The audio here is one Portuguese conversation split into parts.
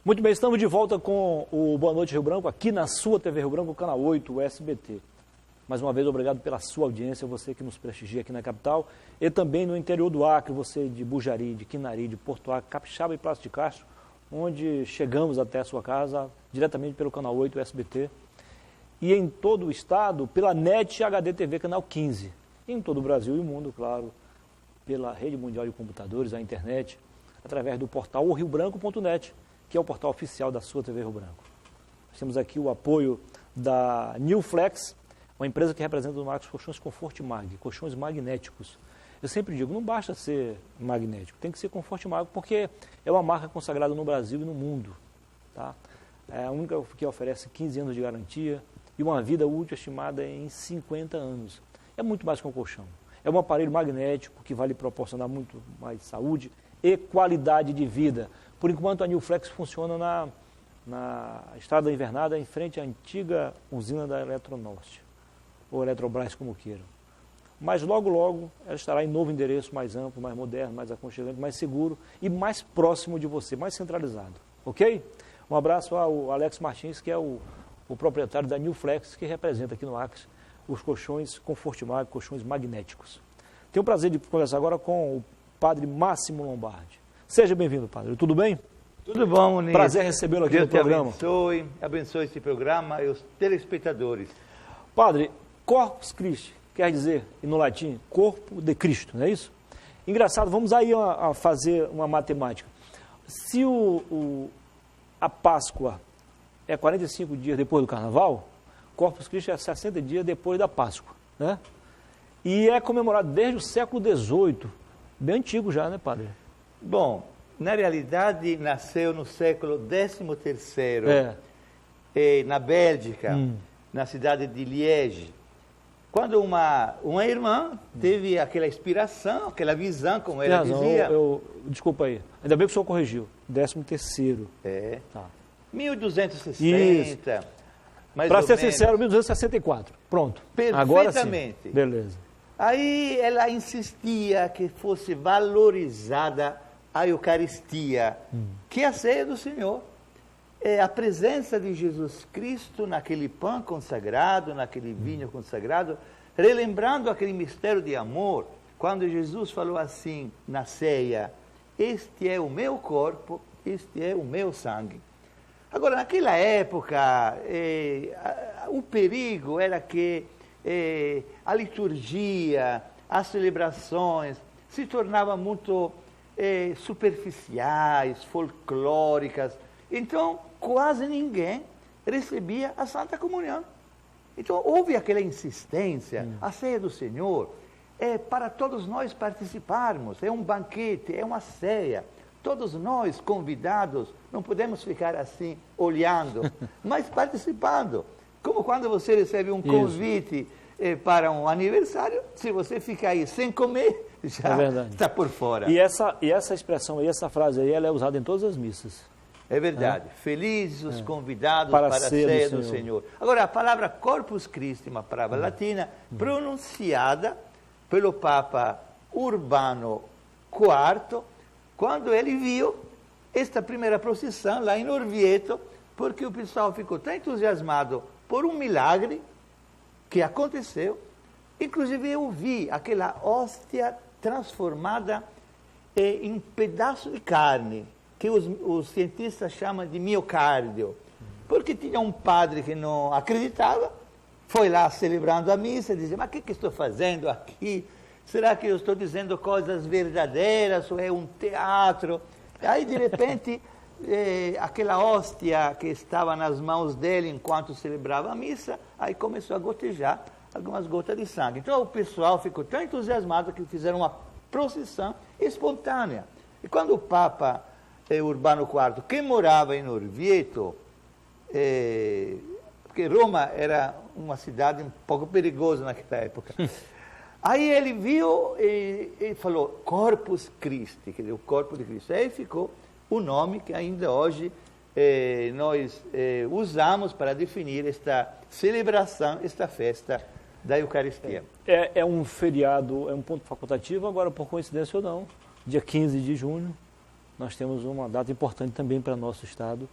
Muito bem, estamos de volta com o Boa Noite Rio Branco, aqui na sua TV Rio Branco, canal 8, o SBT. Mais uma vez, obrigado pela sua audiência, você que nos prestigia aqui na capital e também no interior do Acre, você de Bujari, de Quinari, de Porto Acre, Capixaba e Passo de Castro, onde chegamos até a sua casa, diretamente pelo canal 8, o SBT. E em todo o estado, pela NET HD TV, canal 15. E em todo o Brasil e o mundo, claro, pela Rede Mundial de Computadores, a internet, através do portal riobranco.net, que é o portal oficial da sua TV Rio Branco. Nós temos aqui o apoio da Newflex, uma empresa que representa no Marcos Colchões Conforto Mag, colchões magnéticos. Eu sempre digo, não basta ser magnético, tem que ser Conforto Mag, porque é uma marca consagrada no Brasil e no mundo. Tá? É a única que oferece 15 anos de garantia e uma vida útil estimada em 50 anos. É muito mais que um colchão. É um aparelho magnético que vai lhe proporcionar muito mais saúde e qualidade de vida. Por enquanto, a Newflex funciona na Estrada da Invernada, em frente à antiga usina da Eletronorte, ou Eletrobras, como queiram. Mas logo, logo, ela estará em novo endereço, mais amplo, mais moderno, mais aconchegante, mais seguro e mais próximo de você, mais centralizado. Ok? Um abraço ao Alex Martins, que é o proprietário da Newflex, que representa aqui no Acre os colchões Confortimag, colchões magnéticos. Tenho o prazer de conversar agora com o padre Máximo Lombardi. Seja bem-vindo, padre. Tudo bem? Tudo bom, Muniz. Prazer recebê-lo aqui no programa. Deus abençoe esse programa e os telespectadores. Padre, Corpus Christi, quer dizer, no latim, corpo de Cristo, não é isso? Engraçado, vamos aí a fazer uma matemática. Se a Páscoa é 45 dias depois do Carnaval, Corpus Christi é 60 dias depois da Páscoa, né? E é comemorado desde o século XVIII, bem antigo já, né, padre? Bom, na realidade, nasceu no século XIII, na Bélgica, na cidade de Liege, quando uma irmã teve aquela inspiração, aquela visão, como ela dizia. Desculpa aí, ainda bem que o senhor corrigiu, 13º. Tá. 1260, para ser sincero, 1264, pronto. Perfeitamente. Agora sim. Beleza. Aí ela insistia que fosse valorizada a Eucaristia, que é a ceia do Senhor. É a presença de Jesus Cristo naquele pão consagrado, naquele vinho consagrado, relembrando aquele mistério de amor, quando Jesus falou assim na ceia: este é o meu corpo, este é o meu sangue. Agora, naquela época, o perigo era que a liturgia, as celebrações se tornavam muito superficiais, folclóricas. Então, quase ninguém recebia a Santa Comunhão. Então, houve aquela insistência. A ceia do Senhor é para todos nós participarmos. É um banquete, é uma ceia. Todos nós, convidados, não podemos ficar assim, olhando, mas participando. Como quando você recebe um convite para um aniversário, se você ficar aí sem comer, já está por fora. E essa expressão aí, essa frase aí, ela é usada em todas as missas. É verdade. Felizes os convidados para a ceia do Senhor. Agora, a palavra Corpus Christi, uma palavra latina, pronunciada pelo Papa Urbano IV, quando ele viu esta primeira procissão lá em Orvieto, porque o pessoal ficou tão entusiasmado por um milagre que aconteceu. Inclusive eu vi aquela hóstia transformada em pedaço de carne, que os cientistas chamam de miocárdio, porque tinha um padre que não acreditava, foi lá celebrando a missa, dizia: mas o que estou fazendo aqui? Será que eu estou dizendo coisas verdadeiras ou é um teatro? Aí, de repente, aquela hóstia que estava nas mãos dele enquanto celebrava a missa, aí começou a gotejar algumas gotas de sangue. Então, o pessoal ficou tão entusiasmado que fizeram uma procissão espontânea. E quando o Papa Urbano IV, que morava em Orvieto, porque Roma era uma cidade um pouco perigosa naquela época, aí ele viu e falou Corpus Christi, quer dizer, o corpo de Cristo. Aí ficou o nome que ainda hoje nós usamos para definir esta celebração, esta festa da Eucaristia. É um feriado, é um ponto facultativo, agora por coincidência ou não, dia 15 de junho, nós temos uma data importante também para nosso estado,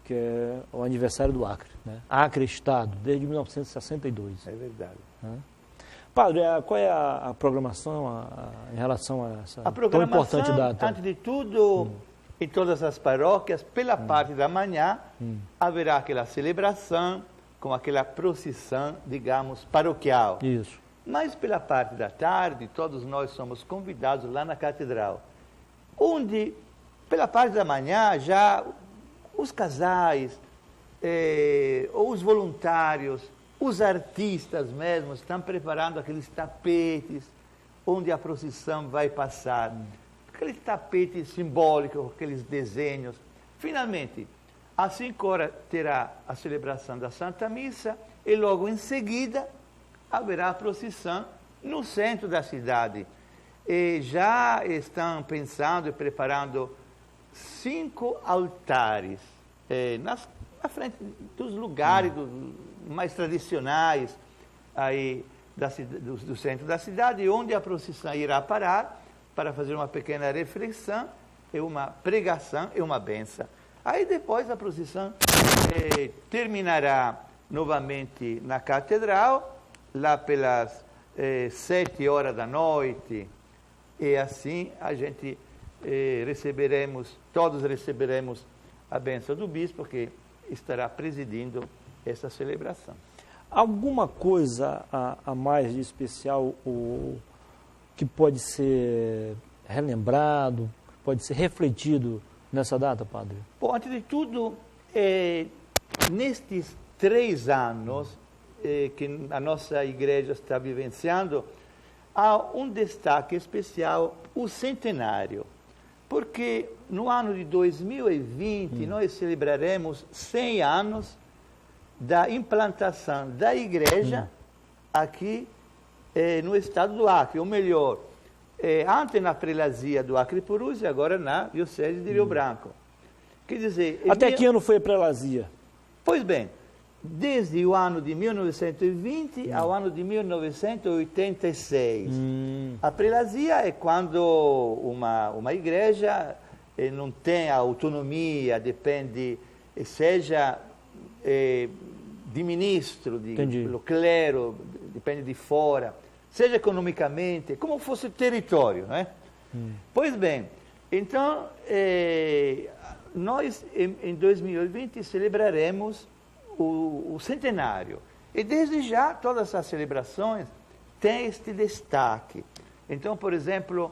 que é o aniversário do Acre, né? Acre Estado, desde 1962. É verdade. Né? Padre, qual é a programação em relação a essa tão importante data? Antes de tudo, em todas as paróquias, pela parte da manhã, haverá aquela celebração com aquela procissão, digamos, paroquial. Isso. Mas pela parte da tarde, todos nós somos convidados lá na catedral, onde, pela parte da manhã, já os casais, ou os voluntários, os artistas mesmo, estão preparando aqueles tapetes onde a procissão vai passar. Aqueles tapetes simbólicos, aqueles desenhos. Finalmente, às 5 horas terá a celebração da Santa Missa e logo em seguida haverá a procissão no centro da cidade. E já estão pensando e preparando 5 altares na frente dos lugares mais tradicionais aí do centro da cidade, onde a procissão irá parar para fazer uma pequena reflexão, e uma pregação e uma benção. Aí depois a procissão terminará novamente na catedral, lá pelas 7 horas da noite, e assim a gente todos receberemos a bênção do bispo, que estará presidindo essa celebração. Alguma coisa a mais de especial que pode ser relembrado, pode ser refletido nessa data, padre? Bom, antes de tudo, nestes 3 anos que a nossa igreja está vivenciando, há um destaque especial, o centenário. Porque no ano de 2020 nós celebraremos 100 anos da implantação da igreja aqui no estado do Acre, ou melhor, antes na prelazia do Acre Purus e agora na diocese de Rio Branco. Quer dizer... Até que ano foi a prelazia? Pois bem, desde o ano de 1920 ao ano de 1986. A prelazia é quando uma igreja não tem autonomia, depende, seja de ministro, pelo clero, depende de fora, seja economicamente, como fosse território, não é? Pois bem, então, nós em 2020 celebraremos o centenário. E desde já, todas as celebrações têm este destaque. Então, por exemplo,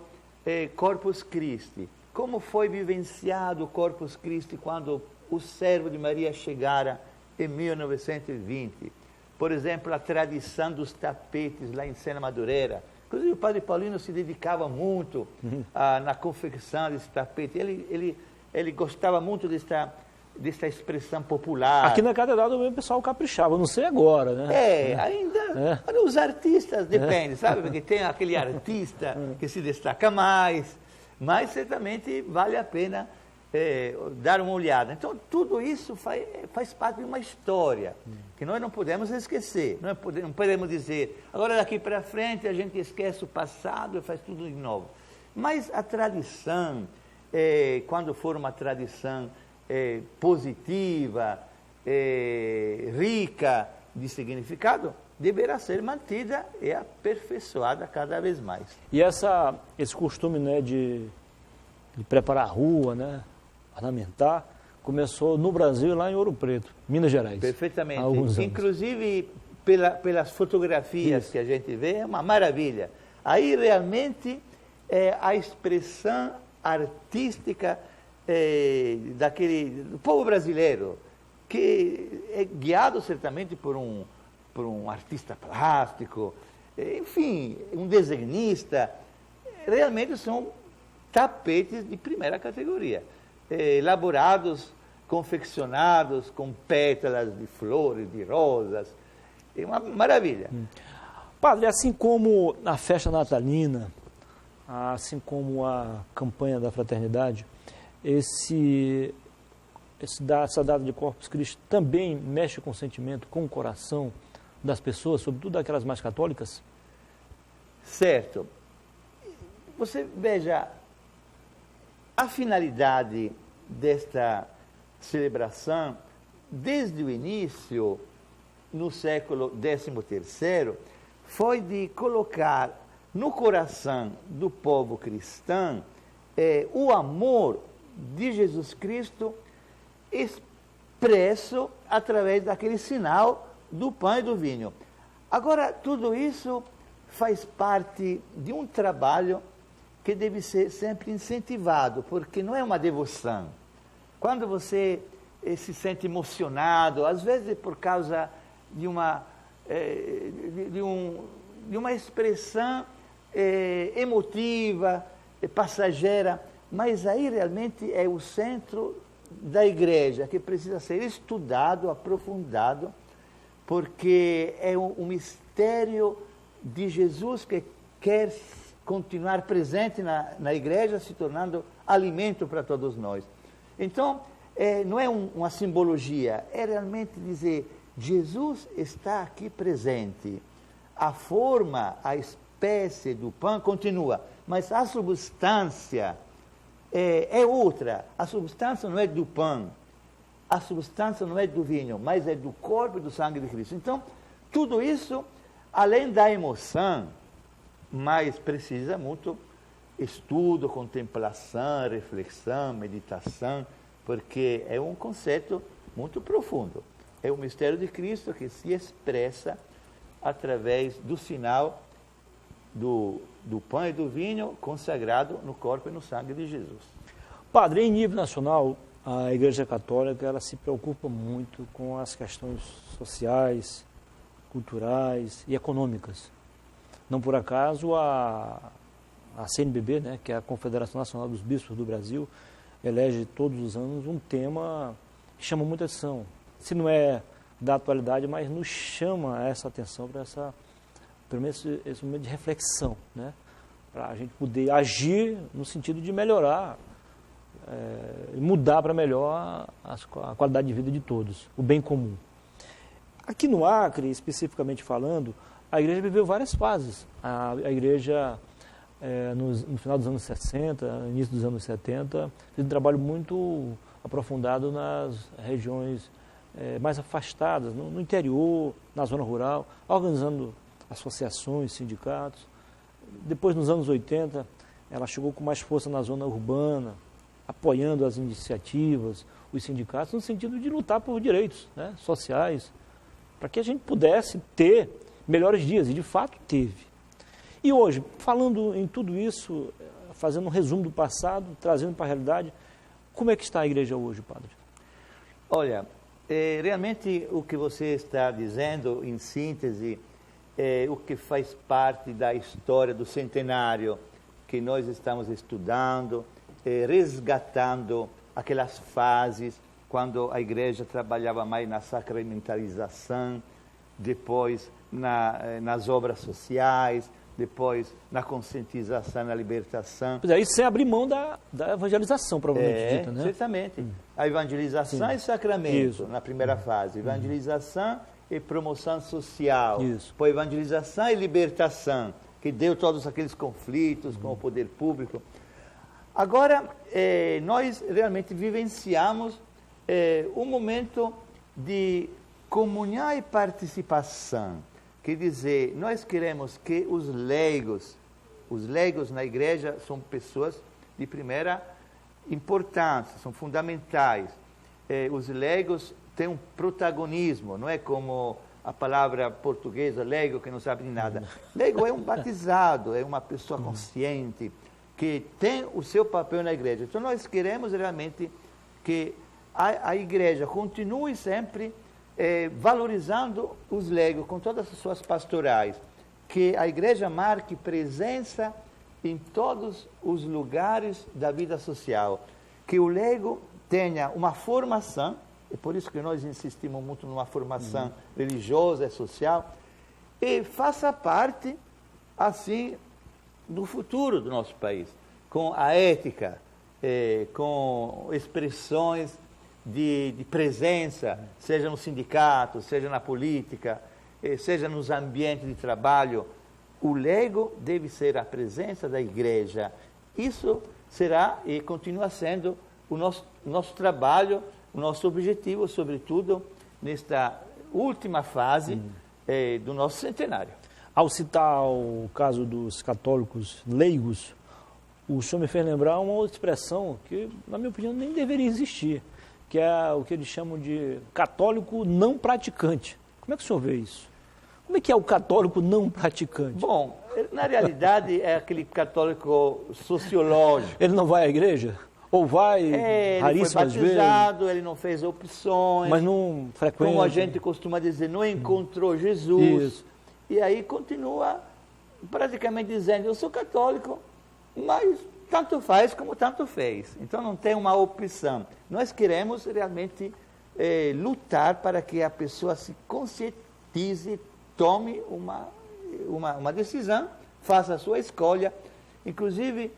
Corpus Christi. Como foi vivenciado o Corpus Christi quando o servo de Maria chegara em 1920? Por exemplo, a tradição dos tapetes lá em Sena Madureira. Inclusive, o padre Paulino se dedicava muito na confecção desse tapete. Ele gostava muito desta expressão popular. Aqui na Catedral também o pessoal caprichava, não sei agora, né? Ainda os artistas, depende, sabe? Porque tem aquele artista que se destaca mais, mas certamente vale a pena dar uma olhada. Então, tudo isso faz parte de uma história que nós não podemos esquecer. Não podemos dizer, agora daqui para frente a gente esquece o passado e faz tudo de novo. Mas a tradição, quando for uma tradição positiva, rica de significado, deverá ser mantida e aperfeiçoada cada vez mais. E esse costume, né, de preparar a rua, né, ornamentar, começou no Brasil, lá em Ouro Preto, Minas Gerais. Perfeitamente. Há alguns anos. Inclusive, pelas fotografias que a gente vê, é uma maravilha. Aí realmente a expressão artística do povo brasileiro, que é guiado certamente por um artista plástico, enfim, um desenhista. Realmente são tapetes de primeira categoria, elaborados, confeccionados com pétalas de flores, de rosas. É uma maravilha. Padre, assim como a festa natalina, assim como a campanha da fraternidade, essa data de Corpus Christi também mexe com o sentimento, com o coração das pessoas, sobretudo aquelas mais católicas? Certo. Você veja, a finalidade desta celebração, desde o início, no século XIII, foi de colocar no coração do povo cristão o amor de Jesus Cristo expresso através daquele sinal do pão e do vinho. Agora, tudo isso faz parte de um trabalho que deve ser sempre incentivado, porque não é uma devoção. Quando você se sente emocionado, às vezes por causa de uma expressão emotiva, passageira, mas aí realmente é o centro da igreja, que precisa ser estudado, aprofundado, porque é um mistério de Jesus que quer continuar presente na igreja, se tornando alimento para todos nós. Então, não é uma simbologia, é realmente dizer, Jesus está aqui presente. A forma, a espécie do pão continua, mas a substância é outra. A substância não é do pão, a substância não é do vinho, mas é do corpo e do sangue de Cristo. Então, tudo isso, além da emoção, mas precisa muito estudo, contemplação, reflexão, meditação, porque é um conceito muito profundo. É o mistério de Cristo que se expressa através do sinal do pão e do vinho consagrado no corpo e no sangue de Jesus. Padre, em nível nacional, a Igreja Católica ela se preocupa muito com as questões sociais, culturais e econômicas. Não por acaso a CNBB, né, que é a Confederação Nacional dos Bispos do Brasil, elege todos os anos um tema que chama muita atenção. Se não é da atualidade, mas nos chama essa atenção para pelo menos esse momento de reflexão, né? Para a gente poder agir no sentido de melhorar, mudar para melhor a qualidade de vida de todos, o bem comum. Aqui no Acre, especificamente falando, a igreja viveu várias fases. A igreja, no final dos anos 60, início dos anos 70, fez um trabalho muito aprofundado nas regiões mais afastadas, no interior, na zona rural, organizando associações, sindicatos. Depois, nos anos 80, ela chegou com mais força na zona urbana, apoiando as iniciativas, os sindicatos, no sentido de lutar por direitos, né, sociais, para que a gente pudesse ter melhores dias, e de fato teve. E hoje, falando em tudo isso, fazendo um resumo do passado, trazendo para a realidade, como é que está a igreja hoje, padre? Olha, realmente o que você está dizendo, em síntese, é o que faz parte da história do centenário que nós estamos estudando, resgatando aquelas fases quando a igreja trabalhava mais na sacramentalização, depois nas obras sociais, depois na conscientização, na libertação. Pois é, isso sem abrir mão da evangelização, provavelmente dita, né? Certamente. A evangelização e sacramento, isso, na primeira fase. Evangelização e promoção social. Isso. Depois evangelização e libertação, que deu todos aqueles conflitos com o poder público. Agora, nós realmente vivenciamos um momento de comunhão e participação. Quer dizer, nós queremos que os leigos na igreja são pessoas de primeira importância, são fundamentais. Os leigos têm um protagonismo, não é como a palavra portuguesa, leigo, que não sabe de nada. Leigo é um batizado, é uma pessoa consciente, que tem o seu papel na igreja. Então nós queremos realmente que a igreja continue sempre valorizando os leigos com todas as suas pastorais, que a igreja marque presença em todos os lugares da vida social, que o leigo tenha uma formação, é por isso que nós insistimos muito numa formação religiosa e social, e faça parte, assim, do futuro do nosso país, com a ética, com expressões de presença, seja no sindicato, seja na política, seja nos ambientes de trabalho. O leigo deve ser a presença da igreja. Isso será e continua sendo o nosso trabalho, o nosso objetivo, sobretudo nesta última fase do nosso centenário. Ao citar o caso dos católicos leigos, o senhor me fez lembrar uma outra expressão que, na minha opinião, nem deveria existir, que é o que eles chamam de católico não praticante. Como é que o senhor vê isso? Como é que é o católico não praticante? Bom, na realidade é aquele católico sociológico. Ele não vai à igreja? Ou vai raríssimas vezes? Ele foi batizado, ele não fez opções. Mas não frequenta. Como a gente costuma dizer, não encontrou Jesus. Isso. E aí continua praticamente dizendo, eu sou católico, mas tanto faz como tanto fez. Então não tem uma opção. Nós queremos realmente lutar para que a pessoa se conscientize, tome uma decisão, faça a sua escolha. Inclusive,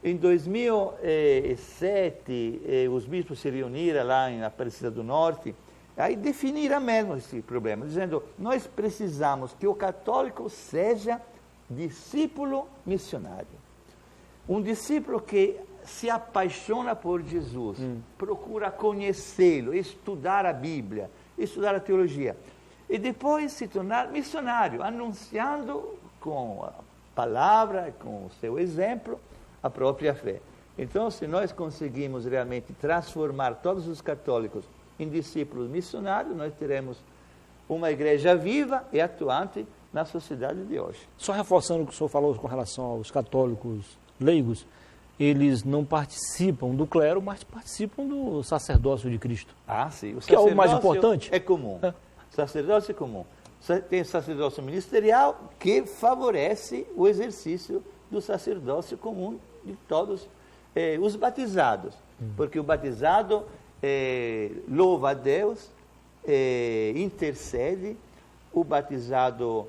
em 2007, os bispos se reuniram lá em Aparecida do Norte, aí definiram mesmo esse problema, dizendo, nós precisamos que o católico seja discípulo missionário. Um discípulo que se apaixona por Jesus, procura conhecê-lo, estudar a Bíblia, estudar a teologia, e depois se tornar missionário, anunciando com a palavra, com o seu exemplo, a própria fé. Então, se nós conseguimos realmente transformar todos os católicos em discípulos missionários, nós teremos uma igreja viva e atuante na sociedade de hoje. Só reforçando o que o senhor falou com relação aos católicos leigos, eles não participam do clero, mas participam do sacerdócio de Cristo. Ah, sim. O que é o mais importante. É comum. Sacerdócio é comum. Tem sacerdócio ministerial que favorece o exercício do sacerdócio comum de todos os batizados. Porque o batizado louva a Deus, intercede, o batizado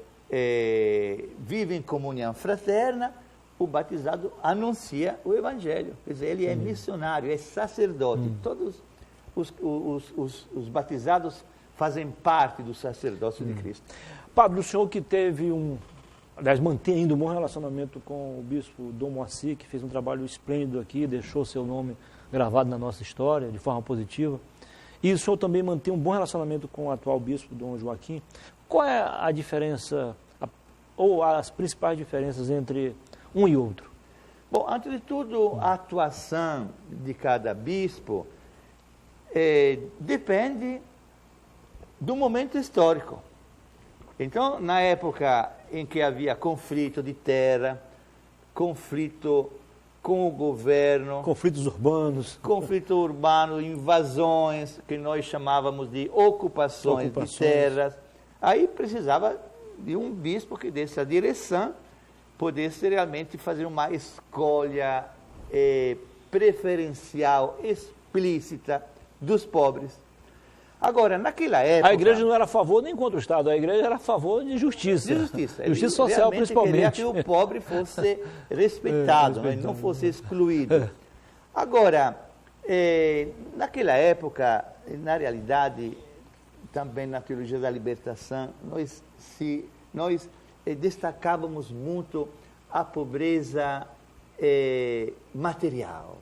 vive em comunhão fraterna, o batizado anuncia o Evangelho. Quer dizer, ele é missionário, é sacerdote. Todos os batizados fazem parte do sacerdócio de Cristo. Padre, o senhor que teve aliás, mantém ainda um bom relacionamento com o bispo Dom Moacir, que fez um trabalho esplêndido aqui, deixou seu nome gravado na nossa história de forma positiva. E o senhor também mantém um bom relacionamento com o atual bispo, Dom Joaquim. Qual é a diferença, ou as principais diferenças entre um e outro? Bom, antes de tudo, a atuação de cada bispo depende do momento histórico. Então, na época em que havia conflito de terra, conflito com o governo, conflitos urbanos, invasões, que nós chamávamos de ocupações de terras, aí precisava de um bispo que desse a direção, pudesse realmente fazer uma escolha preferencial, explícita dos pobres. Agora, naquela época... A igreja não era a favor nem contra o Estado, a igreja era a favor de justiça. De justiça. Justiça social, principalmente. Queria que o pobre fosse respeitado, não fosse excluído. Agora, naquela época, na realidade, também na teologia da libertação, nós destacávamos muito a pobreza material.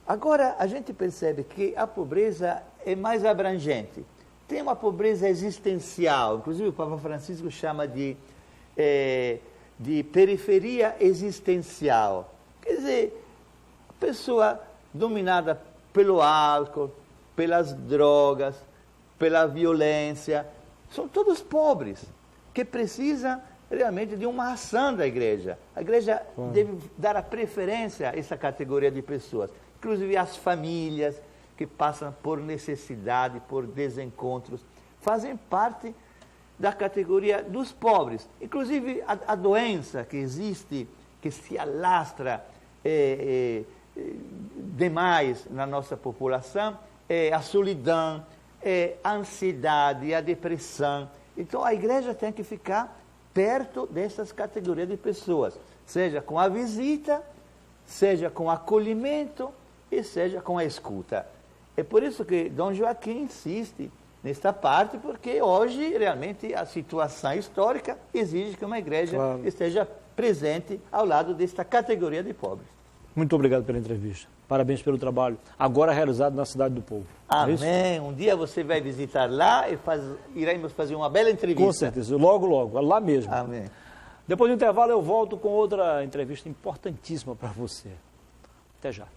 Agora, a gente percebe que a pobreza é mais abrangente. Tem uma pobreza existencial, inclusive o Papa Francisco chama de periferia existencial. Quer dizer, a pessoa dominada pelo álcool, pelas drogas, pela violência, são todos pobres, que precisam realmente de uma ação da igreja. A igreja deve dar a preferência a essa categoria de pessoas. Inclusive as famílias que passam por necessidade, por desencontros, fazem parte da categoria dos pobres. Inclusive a doença que existe, que se alastra demais na nossa população, é a solidão, é a ansiedade, a depressão. Então a igreja tem que ficar perto dessas categorias de pessoas, seja com a visita, seja com acolhimento, e seja com a escuta. É por isso que Dom Joaquim insiste nesta parte, porque hoje realmente a situação histórica exige que uma igreja esteja presente ao lado desta categoria de pobres. Muito obrigado pela entrevista. Parabéns pelo trabalho, agora realizado na Cidade do Povo. Amém. Um dia você vai visitar lá e iremos fazer uma bela entrevista. Com certeza, logo, logo, lá mesmo. Amém. Depois do intervalo eu volto com outra entrevista importantíssima para você. Até já.